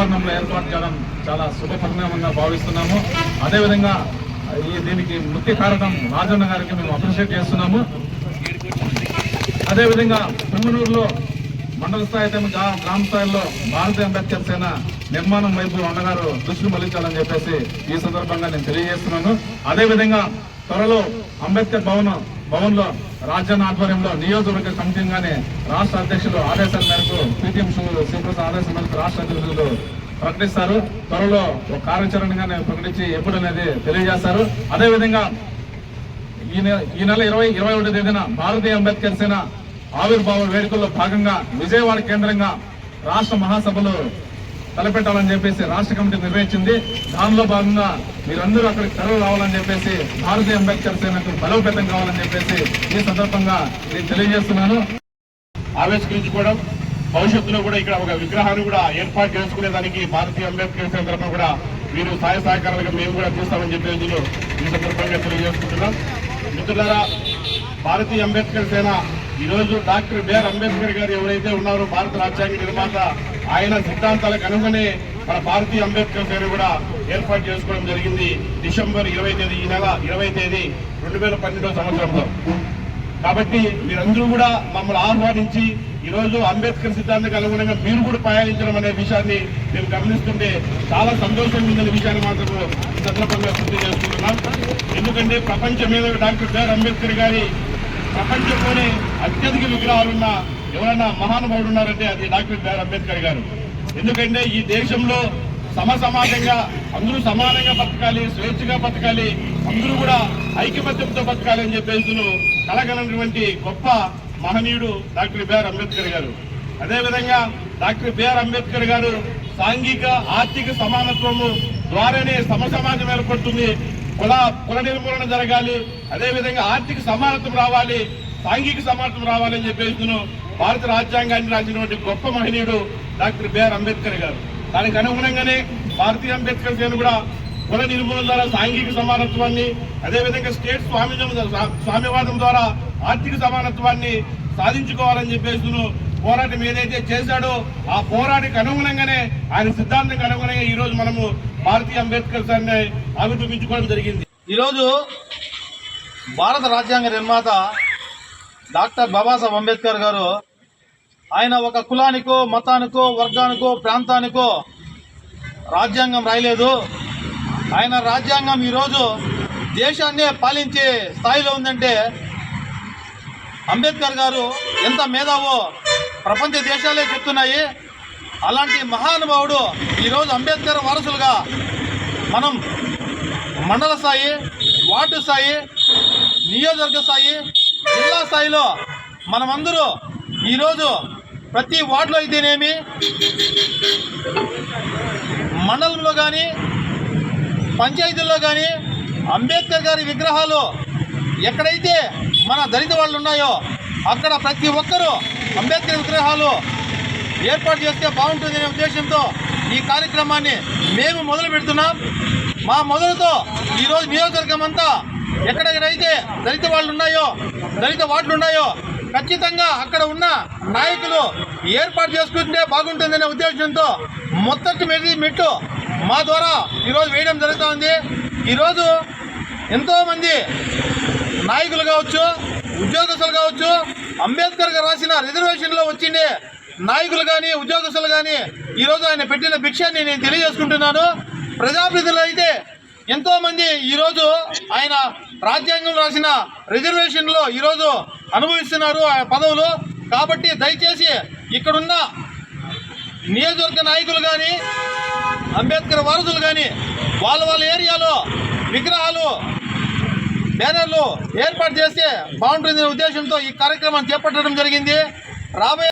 వాతావరణంలో ఏర్పాటు చేయడం చాలా శుభ పరిణామంగా భావిస్తున్నాము. అదేవిధంగా దీనికి ముఖ్య కారణం రాజన్న గారికి మేము అప్రిషియేట్ చేస్తున్నాము. అదేవిధంగా పుంగనూరులో మండల స్థాయి గ్రామ స్థాయిలో భారతీయ అంబేద్కర్ సేన నిర్మాణం వైపు అన్నగారు దృష్టి మళ్లించాలని చెప్పేసి ఈ సందర్భంగా నేను తెలియజేస్తున్నాను. అదేవిధంగా త్వరలో అంబేద్కర్ భవన్ లో రాజ్యాన్న ఆధ్వర్యంలో నియోజకవర్గ కమిటీగానే రాష్ట్ర అధ్యక్షులు ఆదేశాల మేరకు పీటీఎం శ్రీప్రసాద్ ఆదేశాల మేరకు రాష్ట్ర అధ్యక్షులు ప్రకటిస్తారు. త్వరలో ఒక కార్యాచరణగానే ప్రకటించి ఎప్పుడు అనేది తెలియజేస్తారు. అదేవిధంగా ఈ నెల 21వ తేదీన భారతీయ అంబేద్కర్ సేన ఆవిర్భావ వేడుకల్లో భాగంగా విజయవాడ కేంద్రంగా రాష్ట్ర మహాసభలు తలపెట్టాలని చెప్పేసి రాష్ట్ర కమిటీ నిర్ణయించింది. దానిలో భాగంగా మీరందరూ అక్కడికి తరలి రావాలని చెప్పేసి భారతీయ అంబేద్కర్ సేనకు బలోపేతం కావాలని చెప్పేసి ఈ సందర్భంగా నేను తెలియజేస్తున్నాను. ఆవిష్కరించుకోవడం, భవిష్యత్తులో కూడా ఇక్కడ ఒక విగ్రహాన్ని కూడా ఏర్పాటు చేసుకునేదానికి భారతీయ అంబేద్కర్ సేన తరఫున కూడా మీరు సహాయ సహకారాలుగా మేము కూడా తీస్తామని చెప్పేసి ఈ సందర్భంగా తెలియజేసుకుంటున్నాం. మిత్రులారా, భారతీయ అంబేద్కర్ సేన ఈరోజు డాక్టర్ బిఆర్ అంబేద్కర్ గారు ఎవరైతే ఉన్నారో భారత రాజ్యాంగ నిర్మాత, ఆయన సిద్ధాంతాలకు అనుగుణనే మన భారతీయ అంబేద్కర్ సేన కూడా ఏర్పాటు చేసుకోవడం జరిగింది. డిసెంబర్ 20 తేదీ, ఈ నెల 20 తేదీ 2012వ సంవత్సరంలో. కాబట్టి మీరందరూ కూడా మమ్మల్ని ఆహ్వానించి ఈరోజు అంబేద్కర్ సిద్ధాంతానికి అనుగుణంగా మీరు కూడా ప్రయాణించడం అనే విషయాన్ని మేము గమనిస్తుంటే చాలా సంతోషంగా ఉందనే విషయాన్ని మాత్రం ఈ సందర్భంగా గుర్తు చేసుకుంటున్నాం. ఎందుకంటే ప్రపంచం మీద డాక్టర్ బిఆర్ అంబేద్కర్ గారి ప్రపంచంలోనే అత్యధిక విగ్రహాలున్న ఎవరైనా మహానుభావుడు ఉన్నారంటే అది డాక్టర్ బిఆర్ అంబేద్కర్ గారు. ఎందుకంటే ఈ దేశంలో సమాజంగా అందరూ సమానంగా బతకాలి, స్వేచ్ఛగా బతకాలి, అందరూ కూడా ఐకమత్యంతో బతకాలి అని చెప్పేసి కలగనటువంటి గొప్ప మహనీయుడు డాక్టర్ బిఆర్ అంబేద్కర్ గారు. అదేవిధంగా డాక్టర్ బిఆర్ అంబేద్కర్ గారు సాంఘిక ఆర్థిక సమానత్వము ద్వారానే సమాజం ఏర్పడుతుంది, కుల నిర్మూలన జరగాలి, అదేవిధంగా ఆర్థిక సమానత్వం రావాలి, సాంఘిక సమానత్వం రావాలని చెప్పేసి భారత రాజ్యాంగాన్ని రాసినటువంటి గొప్ప మహనీయుడు డాక్టర్ బిఆర్ అంబేద్కర్ గారు. దానికి అనుగుణంగానే భారతీయ అంబేద్కర్ సేన కూడా కుల నిర్మూలన ద్వారా సాంఘిక సమానత్వాన్ని, అదేవిధంగా స్టేట్ స్వామ్యవాదం ద్వారా ఆర్థిక సమానత్వాన్ని సాధించుకోవాలని చెప్పేసి పోరాటం ఏదైతే చేశాడో ఆ పోరాటానికి అనుగుణంగానే, ఆయన సిద్ధాంతానికి అనుగుణంగా ఈ రోజు మనము భారతీయ అంబేద్కర్ సేనని ఆవిర్భవించుకోవడం జరిగింది. ఈరోజు భారత రాజ్యాంగ నిర్మాత డాక్టర్ బాబాసాహెబ్ అంబేద్కర్ గారు ఆయన ఒక కులానికో, మతానికో, వర్గానికో, ప్రాంతానికో రాజ్యాంగం రాయలేదు. ఆయన రాజ్యాంగం ఈరోజు దేశాన్నే పాలించే స్థాయిలో ఉందంటే అంబేద్కర్ గారు ఎంత మేధావో ప్రపంచ దేశాలే చెప్తున్నాయి. అలాంటి మహానుభావుడు ఈరోజు అంబేద్కర్ వారసులుగా మనం మండల స్థాయి, వార్డు స్థాయి, నియోజకవర్గ స్థాయి, జిల్లా స్థాయిలో మనమందరూ ఈరోజు ప్రతి వార్డులో అయితేనేమి, మండలంలో కానీ, పంచాయతీల్లో కానీ అంబేద్కర్ గారి విగ్రహాలు ఎక్కడైతే మన దళిత వాళ్ళు ఉన్నాయో అక్కడ ప్రతి ఒక్కరూ అంబేద్కర్ విగ్రహాలు ఏర్పాటు చేస్తే బాగుంటుందనే ఉద్దేశంతో ఈ కార్యక్రమాన్ని మేము మొదలు పెడుతున్నాం. మా మొదలుతో ఈరోజు నియోజకవర్గం అంతా ఎక్కడెక్కడైతే దళిత వాళ్ళు ఉన్నాయో, దళిత వార్డులు ఉన్నాయో ఖచ్చితంగా అక్కడ ఉన్న నాయకులు ఏర్పాటు చేసుకుంటే బాగుంటుందనే ఉద్దేశంతో మొదటి మెట్టు మా ద్వారా ఈరోజు వేయడం జరుగుతుంది. ఈరోజు ఎంతోమంది నాయకులు కావచ్చు, ఉద్యోగస్తులు కావచ్చు, అంబేద్కర్ గారు రాసిన రిజర్వేషన్లో వచ్చిండే నాయకులు కానీ, ఉద్యోగస్తులు కానీ ఈరోజు ఆయన పెట్టిన భిక్షాన్ని నేను తెలియజేసుకుంటున్నాను. ప్రజాప్రతినిధులు అయితే ఎంతోమంది ఈరోజు ఆయన రాజ్యాంగం రాసిన రిజర్వేషన్లో ఈరోజు అనుభవిస్తున్నారు ఆ పదవులు. కాబట్టి దయచేసి ఇక్కడున్న నియోజకవర్గ నాయకులు కానీ, అంబేద్కర్ వారసులు కానీ వాళ్ళ ఏరియాలో విగ్రహాలు, బ్యానర్లు ఏర్పాటు చేస్తే బాగుంటుందనే ఉద్దేశంతో ఈ కార్యక్రమాన్ని చేపట్టడం జరిగింది. రాబోయే